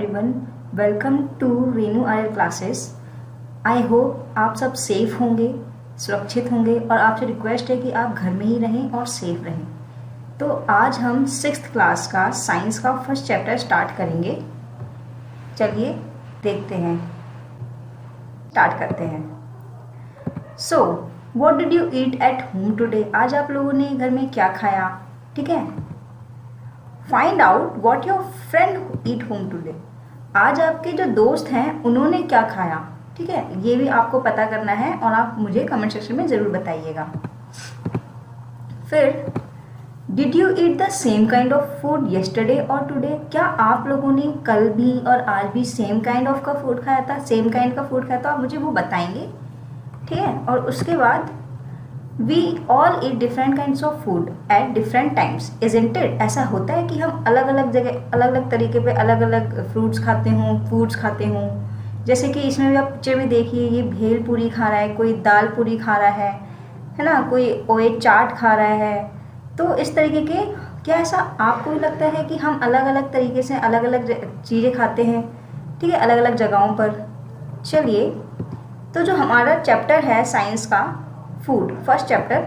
Everyone, welcome to Renu Arya classes. I hope आप सब safe होंगे, सुरक्षित होंगे और आपसे रिक्वेस्ट है कि आप घर में ही रहें और सेफ रहें। तो आज हम 6th क्लास का साइंस का फर्स्ट चैप्टर स्टार्ट करेंगे। चलिए देखते हैं, स्टार्ट करते हैं। So what did you eat at home today? आज आप लोगों ने घर में क्या खाया? ठीक है। Find out what your friend eat home today. आज आपके जो दोस्त हैं उन्होंने क्या खाया, ठीक है, ये भी आपको पता करना है और आप मुझे कमेंट सेक्शन में ज़रूर बताइएगा। फिर did you eat the same kind of food yesterday और टुडे? क्या आप लोगों ने कल भी और आज भी सेम काइंड ऑफ का फूड खाया था, सेम काइंड का फूड खाया था? आप मुझे वो बताएंगे, ठीक है। और उसके बाद we all eat different kinds of food at different times, isn't it? ऐसा होता है कि हम अलग अलग जगह अलग अलग तरीके पे अलग अलग फ्रूट्स खाते हों, फूड्स खाते हों। जैसे कि इसमें भी आप पिक्चर में देखिए, ये भेल पूरी खा रहा है, कोई दाल पूरी खा रहा है ना, कोई ओए चाट खा रहा है। तो इस तरीके के, क्या ऐसा आपको भी लगता है कि हम अलग अलग तरीके से अलग अलग चीज़ें खाते हैं, ठीक है, अलग अलग जगहों पर? चलिए, तो जो हमारा चैप्टर है साइंस का food, first chapter,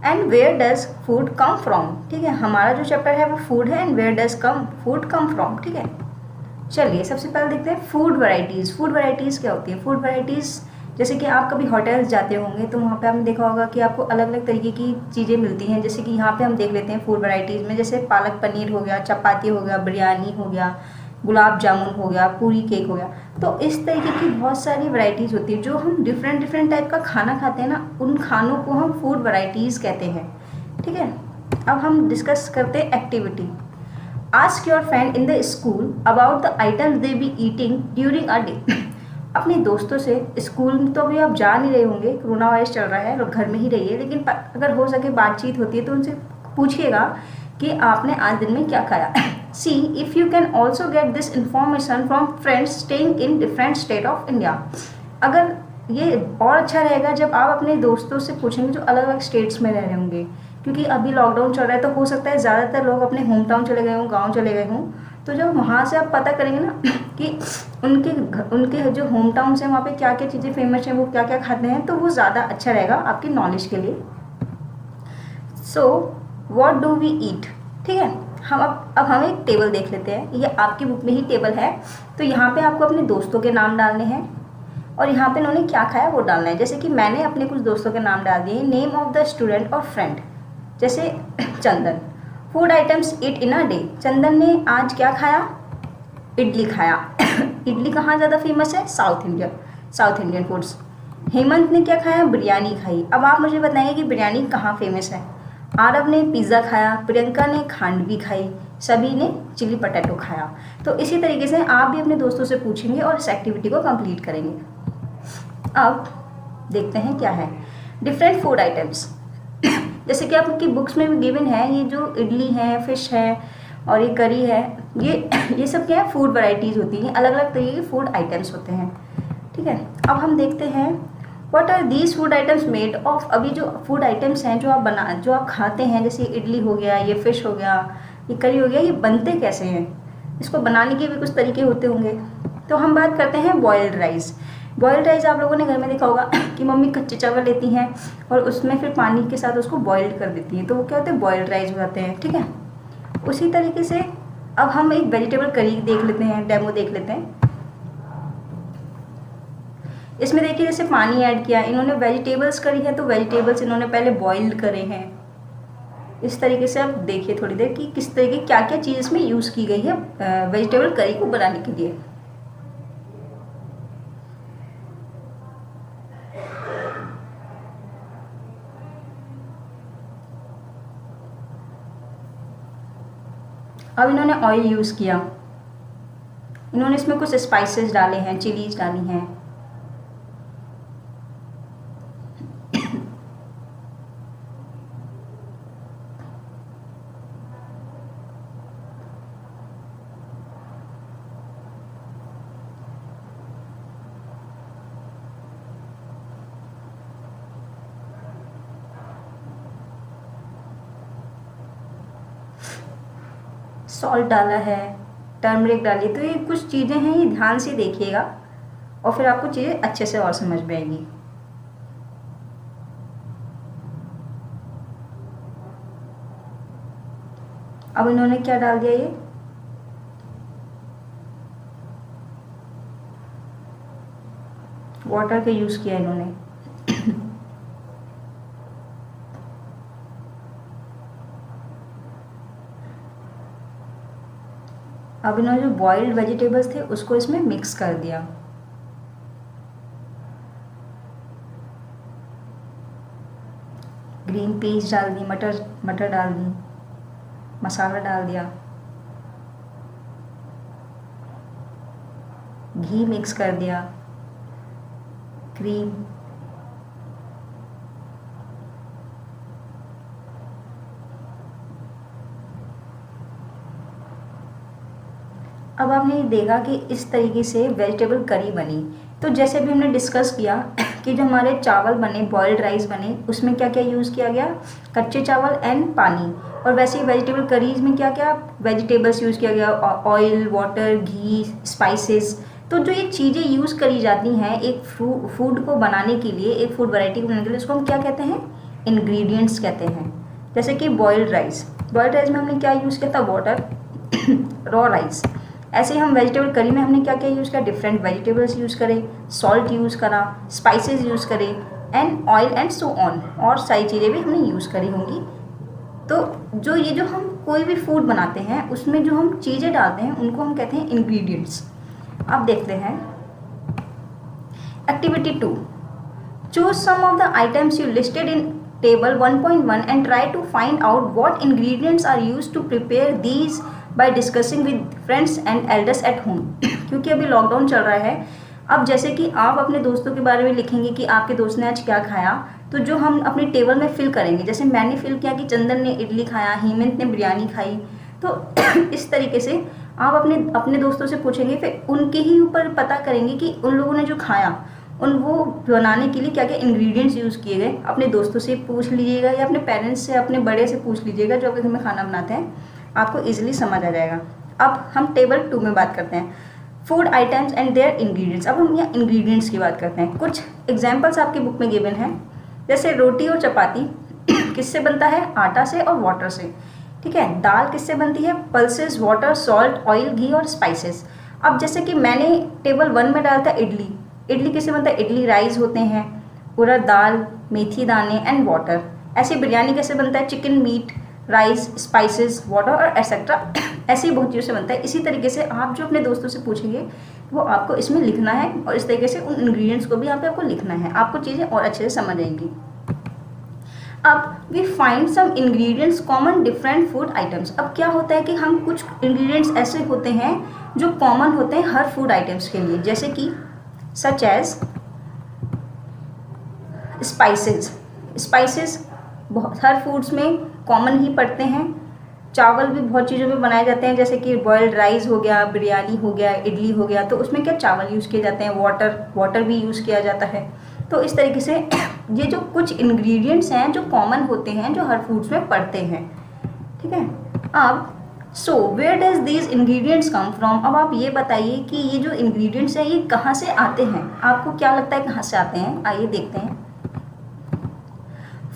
and where does food come from, ठीक है, हमारा जो चैप्टर है वो फूड है and where does food come from, ठीक है। चलिए सबसे पहले देखते हैं फूड वैरायटीज़। फूड वैरायटीज़ क्या होती है? फूड वैरायटीज़, जैसे कि आप कभी होटल्स जाते होंगे तो वहाँ पे आपने देखा होगा कि आपको अलग अलग तरीके की चीज़ें मिलती हैं। जैसे कि यहाँ पे हम देख लेते हैं फूड वैरायटीज़ में, जैसे पालक पनीर हो गया, चपाती हो गया, बिरयानी हो गया, गुलाब जामुन हो गया, पूरी केक हो गया। तो इस तरीके की बहुत सारी वैरायटीज़ होती है। जो हम डिफरेंट डिफरेंट टाइप का खाना खाते हैं ना, उन खानों को हम फूड वैरायटीज़ कहते हैं, ठीक है। अब हम डिस्कस करते हैं activity. Ask your friend in the school about the items they be eating during a day. अपने दोस्तों से, स्कूल में तो अभी आप जा नहीं रहे होंगे, कोरोना वायरस चल रहा है, लोग घर में ही रहिए, लेकिन अगर हो सके बातचीत होती है तो उनसे पूछिएगा कि आपने आज दिन में क्या खाया। सी if you can also get this information from friends staying in different state of India. अगर ये और अच्छा रहेगा जब आप अपने दोस्तों से पूछेंगे जो अलग अलग स्टेट्स में रह रहे होंगे, क्योंकि अभी लॉकडाउन चल रहा है तो हो सकता है ज़्यादातर लोग अपने होम टाउन चले गए हों, गाँव चले गए हों। तो जब वहाँ से आप पता करेंगे ना कि उनके जो होम टाउन से वहाँ पे क्या क्या चीज़ें फेमस हैं, वो क्या क्या खाते हैं, तो वो ज़्यादा अच्छा रहेगा आपकी नॉलेज के लिए। So what do we eat, ठीक है। हम अब हम एक टेबल देख लेते हैं, ये आपकी बुक में ही टेबल है। तो यहाँ पे आपको अपने दोस्तों के नाम डालने हैं और यहाँ पे उन्होंने क्या खाया वो डालना है। जैसे कि मैंने अपने कुछ दोस्तों के नाम डाल दिए, नेम ऑफ द स्टूडेंट और फ्रेंड। जैसे Chandan, food items eat in a day. Chandan ने आज क्या खाया? इडली खाया। इडली कहाँ ज़्यादा फेमस है? South Indian foods. हेमंत ने क्या खाया? बिरयानी खाई। अब आप मुझे बताएंगे कि बिरयानी कहाँ फेमस है? आरव ने पिज़्ज़ा खाया, प्रियंका ने खांडवी खाई, सभी ने चिली पटेटो खाया। तो इसी तरीके से आप भी अपने दोस्तों से पूछेंगे और इस एक्टिविटी को कंप्लीट करेंगे। अब देखते हैं क्या है डिफरेंट फूड आइटम्स। जैसे कि आपकी बुक्स में भी गिवन है, ये जो इडली है, फिश है और ये करी है, ये सब क्या है? फूड वैरायटीज़ होती हैं, अलग अलग तरीके के फूड आइटम्स होते हैं, ठीक है। अब हम देखते हैं what are these food items made of. अभी जो फूड आइटम्स हैं जो आप खाते हैं, जैसे इडली हो गया, ये फिश हो गया, ये करी हो गया, ये बनते कैसे हैं? इसको बनाने के भी कुछ तरीके होते होंगे। तो हम बात करते हैं बॉयल्ड राइस। बॉयल्ड राइस आप लोगों ने घर में देखा होगा कि मम्मी कच्चे चावल लेती हैं और उसमें फिर पानी के साथ उसको बॉइल्ड कर देती हैं, तो वो क्या होते हैं? बॉयल्ड राइस हो जाते हैं, ठीक है। उसी तरीके से अब हम एक वेजिटेबल करी देख लेते हैं, डेमो देख लेते हैं। इसमें देखिए जैसे पानी ऐड किया, इन्होंने वेजिटेबल्स करी है तो वेजिटेबल्स इन्होंने पहले बॉइल्ड करे हैं। इस तरीके से आप देखिए थोड़ी देर कि किस तरीके क्या क्या चीज़ इसमें यूज़ की गई है वेजिटेबल करी को बनाने के लिए। अब इन्होंने ऑयल यूज़ किया, इन्होंने इसमें कुछ स्पाइसेस डाले हैं, चिलीज डाली हैं। सॉल्ट डाला है, टर्मरिक डालिए। तो ये कुछ चीज़ें हैं, ये ध्यान से देखिएगा और फिर आपको चीज़ें अच्छे से और समझ में आएंगी। अब इन्होंने क्या डाल दिया, ये वाटर का यूज़ किया इन्होंने। अब इन्होंने जो बॉइल्ड वेजिटेबल्स थे उसको इसमें मिक्स कर दिया। ग्रीन पीस डाल दी, मटर डाल दी, मसाला डाल दिया, घी मिक्स कर दिया, क्रीम, अब आपने देखा कि इस तरीके से वेजिटेबल करी बनी। तो जैसे भी हमने डिस्कस किया कि जो हमारे चावल बने, बॉइल्ड राइस बने, उसमें क्या क्या यूज़ किया गया, कच्चे चावल एंड पानी। और वैसे ही वेजिटेबल करीज में क्या क्या वेजिटेबल्स यूज़ किया गया, ऑयल, वाटर, घी, स्पाइसेस। तो जो ये चीज़ें यूज़ करी जाती हैं एक फूड को बनाने के लिए, एक फूड वैरायटी को बनाने के लिए, उसको हम क्या कहते हैं, इंग्रेडिएंट्स कहते हैं। जैसे कि बॉइल्ड राइस में हमने क्या यूज़ किया था, वाटर, रॉ राइस। ऐसे ही हम वेजिटेबल करी में हमने क्या क्या यूज़ किया, डिफरेंट वेजिटेबल्स यूज़ करें, सॉल्ट यूज़ करा, स्पाइसेस यूज़ करें and oil and so on, और सारी चीज़ें भी हमने यूज़ करी होंगी। तो जो हम कोई भी फूड बनाते हैं उसमें जो हम चीज़ें डालते हैं उनको हम कहते हैं इंग्रेडिएंट्स। अब देखते हैं activity 2, choose some of the items you listed in table 1.1 and try to find out what ingredients are used to prepare these by discussing with friends and elders at home. क्योंकि अभी lockdown चल रहा है, अब जैसे कि आप अपने दोस्तों के बारे में लिखेंगे कि आपके दोस्त ने आज क्या खाया, तो जो हम अपने टेबल में फिल करेंगे, जैसे मैंने फिल किया कि चंदन ने इडली खाया, हेमंत ने बिरयानी खाई, तो इस तरीके से आप अपने दोस्तों से पूछेंगे, फिर उनके ही ऊपर पता करेंगे कि उन लोगों ने जो खाया उन वो बनाने के लिए क्या क्या इंग्रेडिएंट्स यूज़ किए गए। अपने दोस्तों से पूछ लीजिएगा या अपने पेरेंट्स से, अपने बड़े से पूछ लीजिएगा जो आपके घर में खाना बनाते हैं, आपको ईजिली समझ आ जाएगा। अब हम टेबल 2 में बात करते हैं, food items and their ingredients. अब हम यहाँ इंग्रेडिएंट्स की बात करते हैं। कुछ एग्जाम्पल्स आपकी बुक में गिवन है, जैसे रोटी और चपाती किससे बनता है, आटा से और वाटर से। ठीक है, दाल किससे बनती है, पल्सेस, वाटर, सॉल्ट, ऑयल, घी और स्पाइसेस। अब जैसे कि मैंने टेबल 1 में डाला था इडली किससे बनता है, इडली राइस होते हैं, उड़द दाल, मेथी दाने एंड वाटर। ऐसे बिरयानी कैसे बनता है, chicken, meat, rice, spices, water और एक्सेट्रा। ऐसे ही बहुत चीज़ों से बनता है। इसी तरीके से आप जो अपने दोस्तों से पूछेंगे वो आपको इसमें लिखना है और इस तरीके से उन इंग्रेडिएंट्स को भी यहाँ पे आपको लिखना है, आपको चीज़ें और अच्छे से समझ आएंगी। अब we find some ingredients common different food items. अब क्या होता है कि हम कुछ इंग्रेडिएंट्स ऐसे होते हैं जो कॉमन होते हैं हर फूड आइटम्स के लिए, जैसे कि सच एज स्पाइसेस बहुत हर फूड्स में कॉमन ही पड़ते हैं। चावल भी बहुत चीज़ों में बनाए जाते हैं, जैसे कि बॉइल्ड राइस हो गया, बिरयानी हो गया, इडली हो गया, तो उसमें क्या चावल यूज़ किए जाते हैं, वाटर भी यूज़ किया जाता है। तो इस तरीके से ये जो कुछ इंग्रेडिएंट्स हैं जो कॉमन होते हैं, जो हर फूड्स में पड़ते हैं। ठीक है, अब so where does these ingredients come from. अब आप ये बताइए कि ये जो इंग्रेडिएंट्स हैं ये कहाँ से आते हैं, आपको क्या लगता है कहाँ से आते हैं, आइए देखते हैं।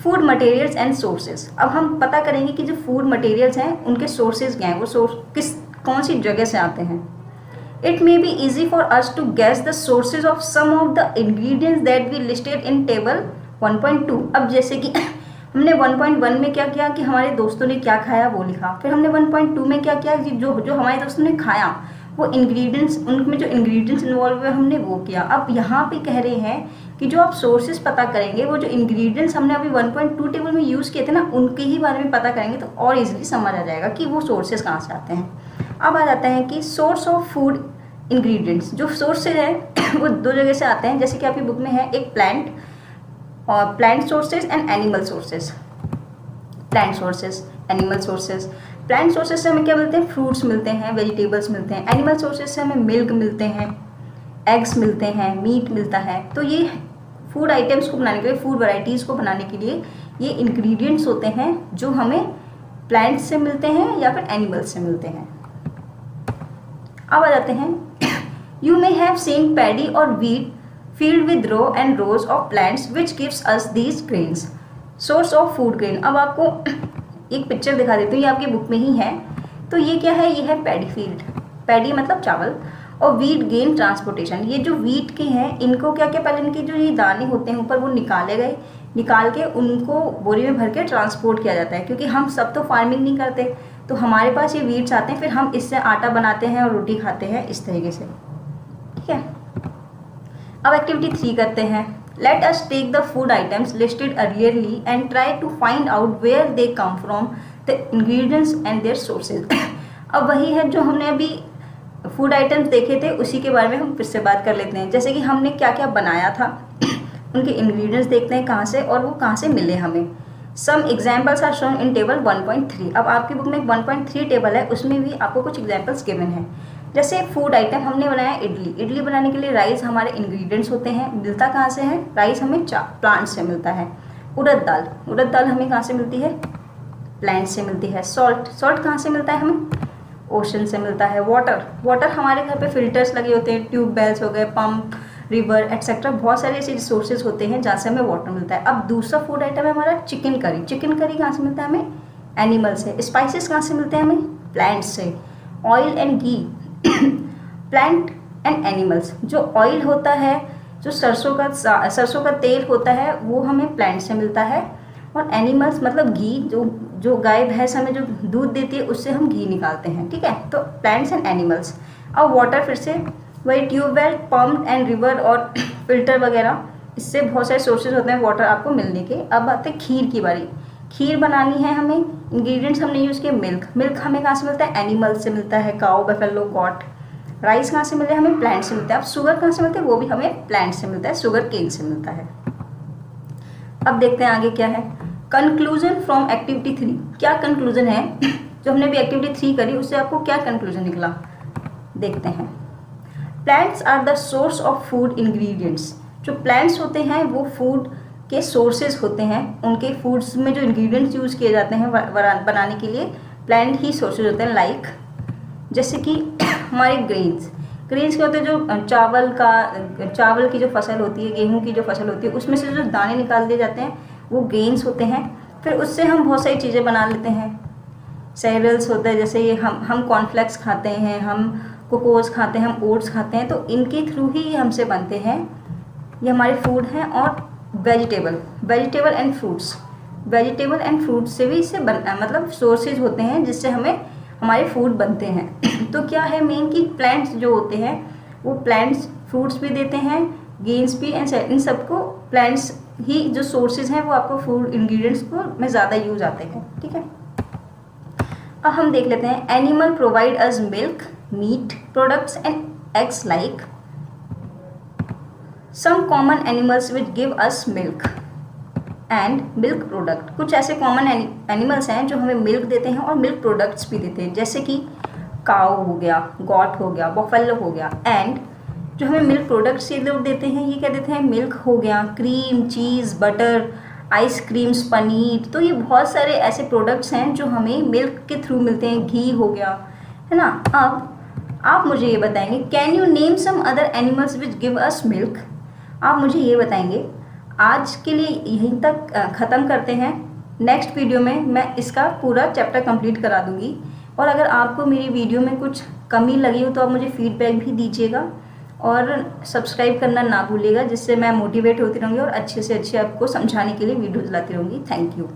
Food materials and sources. अब हम पता करेंगे कि जो फूड मटेरियल्स हैं उनके सोर्सेज क्या हैं, वो सोर्स कौन सी जगह से आते हैं। It may be easy for us to guess the sources of some of the ingredients that we listed in table 1.2। अब जैसे कि हमने 1.1 में क्या किया कि हमारे दोस्तों ने क्या खाया वो लिखा, फिर हमने 1.2 में क्या किया कि जो हमारे दोस्तों ने खाया वो इंग्रेडिएंट्स, उनमें जो इंग्रेडिएंट्स इन्वॉल्व हुए हमने वो किया। अब यहाँ पे कह रहे हैं कि जो आप सोर्सेज पता करेंगे, वो जो इंग्रेडिएंट्स हमने अभी 1.2 टेबल में यूज़ किए थे ना, उनके ही बारे में पता करेंगे तो और इजीली समझ आ जाएगा कि वो सोर्सेज कहाँ से आते हैं। अब आ जाता है कि सोर्स ऑफ फूड इंग्रेडिएंट्स। जो सोर्सेज हैं वो 2 जगह से आते हैं, जैसे कि आपकी बुक में है, एक plant sources and animal sources. Plant sources, animal sources. Plant sources से हमें क्या मिलते हैं, फ्रूट्स मिलते हैं, वेजिटेबल्स मिलते हैं। एनिमल सोर्सेज से हमें मिल्क मिलते हैं, एग्स मिलते हैं, मीट मिलता है। तो ये फूड आइटम्स को बनाने के लिए, फूड वैराइटीज़ को बनाने के लिए ये इंग्रेडिएंट्स होते हैं जो हमें प्लांट्स से मिलते हैं या फिर एनिमल्स से मिलते हैं। अब आ जाते हैं, you may have seen paddy और wheat field with row and rows of plants which gives us these grains, source of food grain. अब आपको एक पिक्चर दिखा देती हूँ, ये आपकी बुक में ही है। तो ये क्या है, ये है पैडी फील्ड, पैडी मतलब चावल, और वीट गेन ट्रांसपोर्टेशन। ये जो वीट के हैं इनको क्या क्या, पहले इनके जो ये दाने होते हैं ऊपर वो निकाले गए, निकाल के उनको बोरी में भर के ट्रांसपोर्ट किया जाता है, क्योंकि हम सब तो फार्मिंग नहीं करते, तो हमारे पास ये वीट्स आते हैं, फिर हम इससे आटा बनाते हैं और रोटी खाते हैं इस तरीके से, ठीक है। अब एक्टिविटी 3 करते हैं। Let us take the food items listed earlierly and try to find out where they come from the ingredients and their sources. अब वही है जो हमने अभी फूड आइटम्स देखे थे, उसी के बारे में हम फिर से बात कर लेते हैं। जैसे कि हमने क्या क्या बनाया था, उनके इंग्रेडिएंट्स देखते हैं कहाँ से और वो कहाँ से मिले हमें। Some examples are shown in table 1.3। अब आपकी बुक में 1.3 टेबल है, उसमें भी आपको कुछ एग्जाम्पल्स गिवन है। जैसे फूड आइटम हमने बनाया इडली। इडली बनाने के लिए राइस हमारे इंग्रेडिएंट्स होते हैं। मिलता कहाँ से है, राइस हमें प्लांट से मिलता है। उड़द दाल हमें कहाँ से मिलती है, प्लांट से मिलती है। सॉल्ट कहाँ से मिलता है हमें, ओशन से मिलता है। वाटर हमारे घर पे फिल्टर्स लगे होते हैं, ट्यूबवेल्स हो गए, पंप, रिवर एक्सेट्रा, बहुत सारे ऐसे रिसोर्सेज होते हैं जहाँ से हमें वाटर मिलता है। अब दूसरा फूड आइटम है हमारा चिकन करी कहाँ से मिलता है हमें, एनिमल से। स्पाइसेस कहाँ से मिलते हैं हमें, प्लांट से। Oil and ghee plant and animals. जो ऑयल होता है, जो सरसों का तेल होता है, वो हमें प्लांट से मिलता है। और एनिमल्स मतलब घी, जो गाय भैंस हमें जो दूध देती है उससे हम घी निकालते हैं, ठीक है। तो प्लांट्स एंड एनिमल्स। अब वाटर फिर से वही ट्यूबवेल, पम्प एंड रिवर और फिल्टर वगैरह, इससे बहुत सारे सोर्सेज होते हैं वाटर आपको मिलने के। अब आते हैं खीर की बारी। खीर बनानी है हमें, इंग्रेडिएंट्स हमने यूज़ किए मिल्क हमें कहाँ से मिलता है, एनिमल से मिलता है, काऊ, बफेलो, गॉट। राइस कहाँ से मिलता है हमें, प्लांट से मिलता है। अब शुगर कहाँ से मिलता है, वो भी हमें प्लांट से मिलता है, शुगर केन से मिलता है। अब देखते हैं आगे क्या है, कंक्लूजन फ्रॉम एक्टिविटी 3। क्या कंक्लूजन है, जो हमने भी एक्टिविटी 3 करी उससे आपको क्या कंक्लूजन निकला, देखते हैं। Plants are the source of food ingredients. जो प्लांट्स होते हैं वो फूड के सोर्सेज होते हैं, उनके फूड्स में जो इंग्रेडिएंट्स यूज़ किए जाते हैं बनाने के लिए प्लांट ही सोर्सेज होते हैं। लाइक जैसे कि हमारे ग्रेन्स क्या होते हैं, जो चावल की जो फसल होती है, गेहूं की जो फसल होती है, उसमें से जो दाने निकाल दिए जाते हैं वो ग्रेन्स होते हैं। फिर उससे हम बहुत सारी चीज़ें बना लेते हैं। सेरियल्स होता है, जैसे ये हम कॉर्नफ्लेक्स खाते हैं, हम कोकोस खाते हैं, हम ओट्स खाते हैं, तो इनके थ्रू ही ये हमसे बनते हैं, ये हमारे फूड हैं। और वेजिटेबल एंड फ्रूट्स से भी इससे मतलब सोर्सेज होते हैं जिससे हमारे फूड बनते हैं। तो क्या है मेन कि प्लांट्स जो होते हैं वो प्लांट्स फ्रूट्स भी देते हैं, गेन्स भी, एंड इन सबको प्लांट्स ही जो सोर्सेज हैं वो आपको फूड इंग्रेडिएंट्स को में ज़्यादा यूज आते हैं, ठीक है। अब हम देख लेते हैं, animal provide us milk, meat products and eggs like some common animals which give us milk and milk product. कुछ ऐसे कॉमन एनिमल्स हैं जो हमें मिल्क देते हैं और मिल्क प्रोडक्ट्स भी देते हैं, जैसे कि काऊ हो गया, गॉट हो गया, बफेलो हो गया। एंड जो हमें मिल्क प्रोडक्ट्स ये लोग देते हैं, ये क्या देते हैं, मिल्क हो गया, क्रीम, चीज़, बटर, आइसक्रीम्स, पनीर। तो ये बहुत सारे ऐसे प्रोडक्ट्स हैं जो हमें मिल्क के थ्रू मिलते हैं। घी हो गया, है ना। अब आप मुझे ये बताएंगे, can you name some other animals which give us milk. आप मुझे ये बताएंगे। आज के लिए यहीं तक ख़त्म करते हैं। नेक्स्ट वीडियो में मैं इसका पूरा चैप्टर कंप्लीट करा दूंगी। और अगर आपको मेरी वीडियो में कुछ कमी लगी हो तो आप मुझे फीडबैक भी दीजिएगा और सब्सक्राइब करना ना भूलिएगा, जिससे मैं मोटिवेट होती रहूँगी और अच्छे से अच्छे आपको समझाने के लिए वीडियोज़ लाती रहूँगी। Thank you.